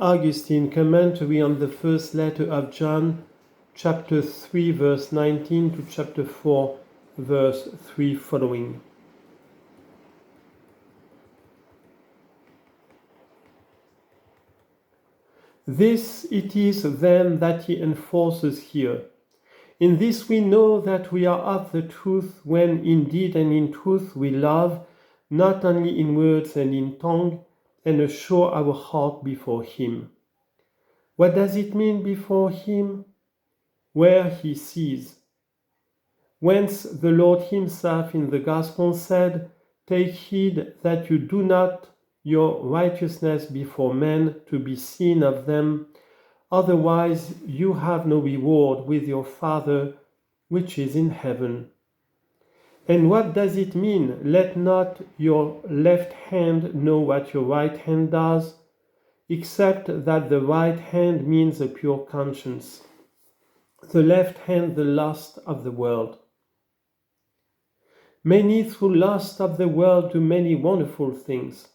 Augustine commentary on the first letter of John, chapter 3, verse 19 to chapter 4, verse 3 following. This it is then that he enforces here. In this we know that we are of the truth when indeed and in truth we love, not only in words and in tongue, and assure our heart before him. What does it mean before him? Where he sees. Whence the Lord himself in the Gospel said, "Take heed that you do not your righteousness before men to be seen of them, otherwise you have no reward with your Father which is in heaven." And what does it mean? Let not your left hand know what your right hand does, except that the right hand means a pure conscience, the left hand the lust of the world. Many through lust of the world do many wonderful things.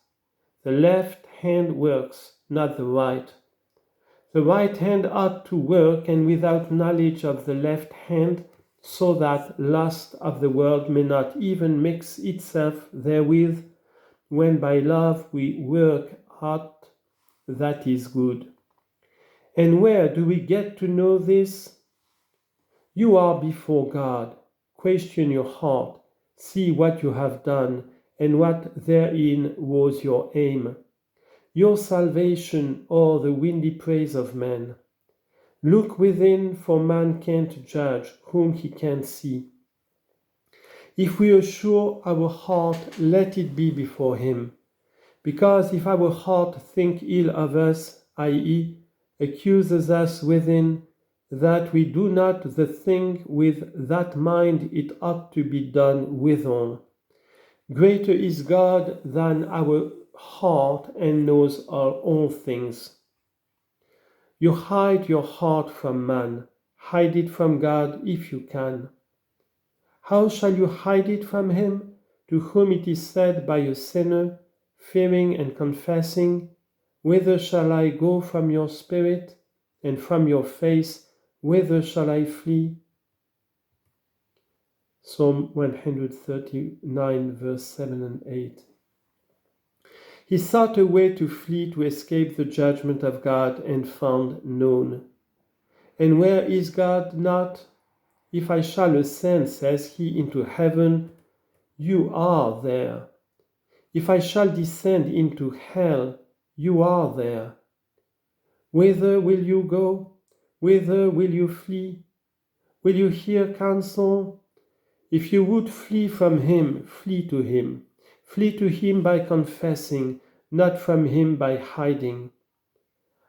The left hand works, not the right. The right hand ought to work, and without knowledge of the left hand, so that lust of the world may not even mix itself therewith, when by love we work out that is good. And where do we get to know this? You are before God. Question your heart. See what you have done, and what therein was your aim. Your salvation or the windy praise of men. Look within, for man can't judge whom he can see. If we assure our heart, let it be before him. Because if our heart think ill of us, i.e., accuses us within, that we do not the thing with that mind it ought to be done withal. Greater is God than our heart, and knows all things. You hide your heart from man, hide it from God if you can. How shall you hide it from him, to whom it is said by a sinner, fearing and confessing, "Whither shall I go from your spirit, and from your face, whither shall I flee?" Psalm 139, verse 7 and 8. He sought a way to flee to escape the judgment of God, and found none. And where is God not? If I shall ascend, says he, into heaven, you are there. If I shall descend into hell, you are there. Whither will you go? Whither will you flee? Will you hear counsel? If you would flee from him, flee to him. Flee to him by confessing, not from him by hiding.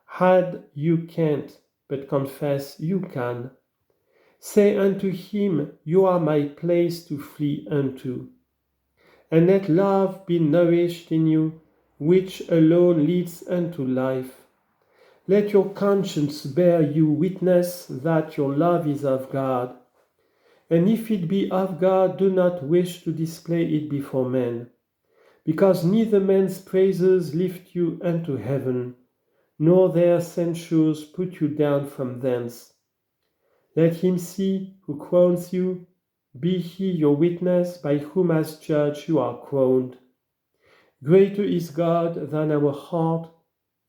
Hide you can't, but confess you can. Say unto him, "You are my place to flee unto." And let love be nourished in you, which alone leads unto life. Let your conscience bear you witness that your love is of God. And if it be of God, do not wish to display it before men, because neither men's praises lift you unto heaven, nor their censures put you down from thence. Let him see who crowns you, be he your witness, by whom as judge you are crowned. Greater is God than our heart,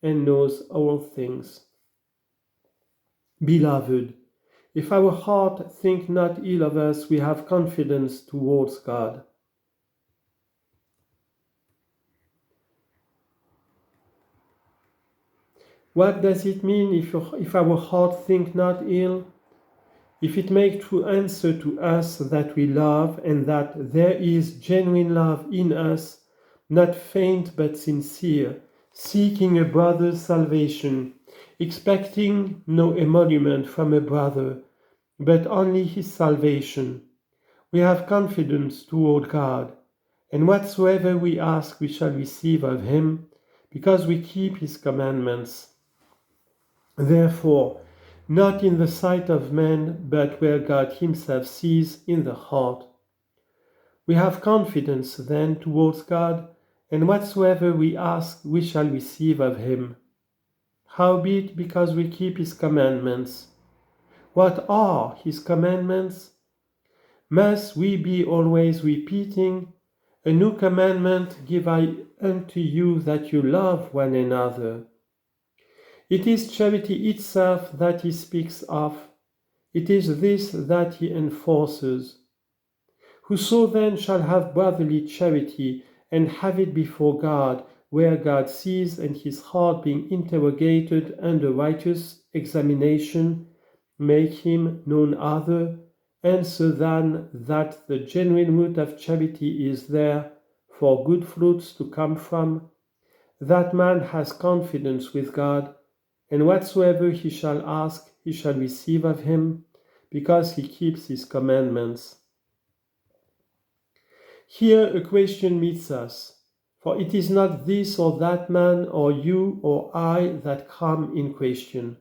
and knows all things. Beloved, if our heart think not ill of us, we have confidence towards God. What does it mean if our heart think not ill? If it make true answer to us that we love, and that there is genuine love in us, not faint but sincere, seeking a brother's salvation, expecting no emolument from a brother, but only his salvation, we have confidence toward God, and whatsoever we ask we shall receive of him, because we keep his commandments. Therefore, not in the sight of men, but where God himself sees, in the heart. We have confidence then towards God, and whatsoever we ask we shall receive of him. howbeit because we keep his commandments. What are his commandments? Must we be always repeating, "A new commandment give I unto you, that you love one another"? It is charity itself that he speaks of. It is this that he enforces. Whoso then shall have brotherly charity, and have it before God, where God sees, and his heart being interrogated under righteous examination, make him none other answer than that the genuine root of charity is there for good fruits to come from, that man has confidence with God, and whatsoever he shall ask he shall receive of him, because he keeps his commandments. Here a question meets us, for it is not this or that man or you or I that come in question.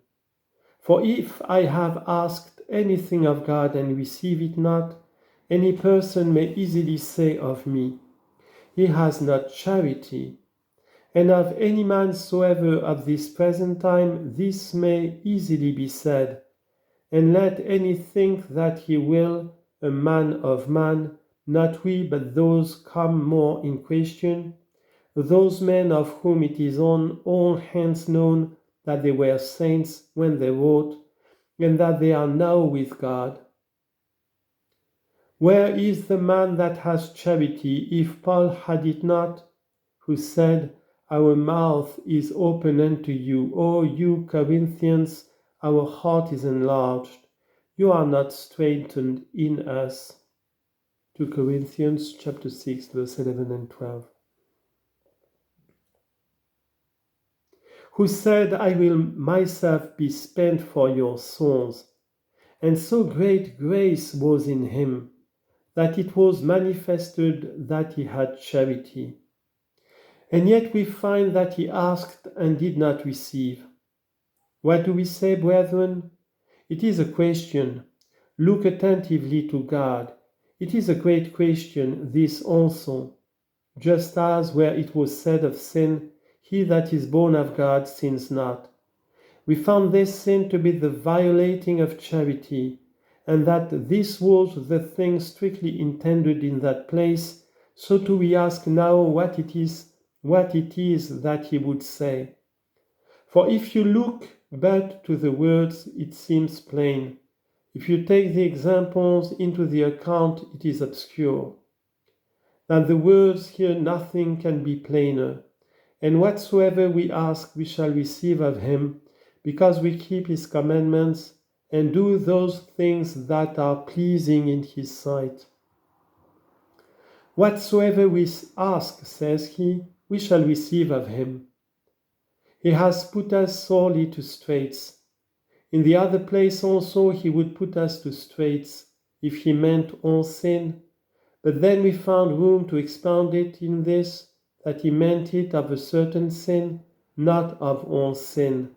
For if I have asked anything of God and receive it not, any person may easily say of me, "He has not charity." And of any man soever of this present time this may easily be said, and let any think that he will, a man of man, not we but those come more in question, those men of whom it is on all hands known that they were saints when they wrote, and that they are now with God. Where is the man that has charity, if Paul had it not, who said, "Our mouth is open unto you, O you Corinthians, our heart is enlarged, you are not straitened in us." 2 Corinthians chapter 6, verse 11 and 12. Who said, "I will myself be spent for your souls." And so great grace was in him, that it was manifested that he had charity. And yet we find that he asked and did not receive. What do we say, brethren? It is a question. Look attentively to God. It is a great question, this also. Just as where it was said of sin, "He that is born of God sins not," we found this sin to be the violating of charity, and that this was the thing strictly intended in that place. So too we ask now what it is that he would say. For if you look but to the words, it seems plain. If you take the examples into the account, it is obscure. Than the words here nothing can be plainer, and whatsoever we ask we shall receive of him, because we keep his commandments and do those things that are pleasing in his sight. Whatsoever we ask, says he, we shall receive of him. He has put us sorely to straits. In the other place also he would put us to straits, if he meant all sin. But then we found room to expound it in this, that he meant it of a certain sin, not of all sin.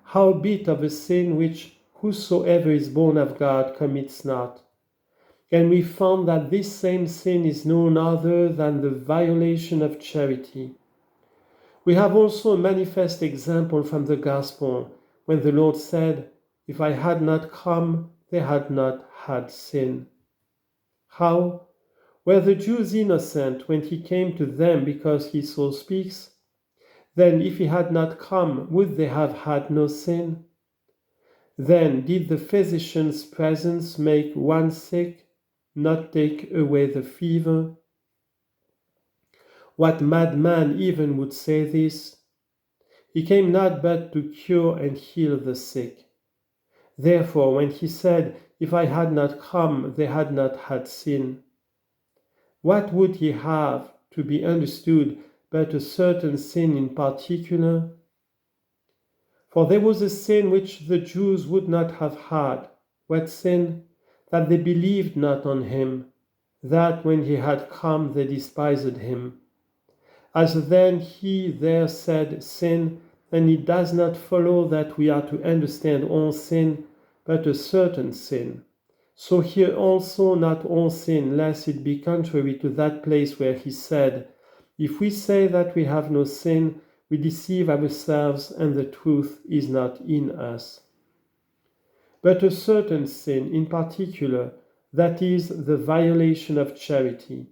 Howbeit of a sin which whosoever is born of God commits not. And we found that this same sin is none other than the violation of charity. We have also a manifest example from the Gospel, when the Lord said, "If I had not come, they had not had sin." How? Were the Jews innocent when he came to them because he so speaks? Then if he had not come, would they have had no sin? Then did the physician's presence make one sick, not take away the fever? What madman even would say this? He came not but to cure and heal the sick. Therefore, when he said, "If I had not come, they had not had sin," what would he have to be understood but a certain sin in particular? For there was a sin which the Jews would not have had. What sin? That they believed not on him, that when he had come they despised him. As then he there said sin, then it does not follow that we are to understand all sin, but a certain sin. So here also not all sin, lest it be contrary to that place where he said, "If we say that we have no sin, we deceive ourselves and the truth is not in us. But a certain sin in particular, that is the violation of charity.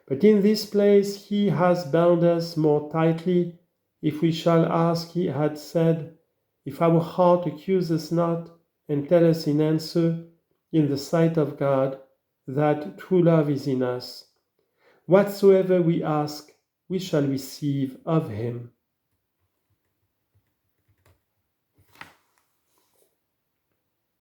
But in this place he has bound us more tightly, if we shall ask, he had said, if our heart accuse us not, and tell us in answer, in the sight of God, that true love is in us. Whatsoever we ask, we shall receive of him.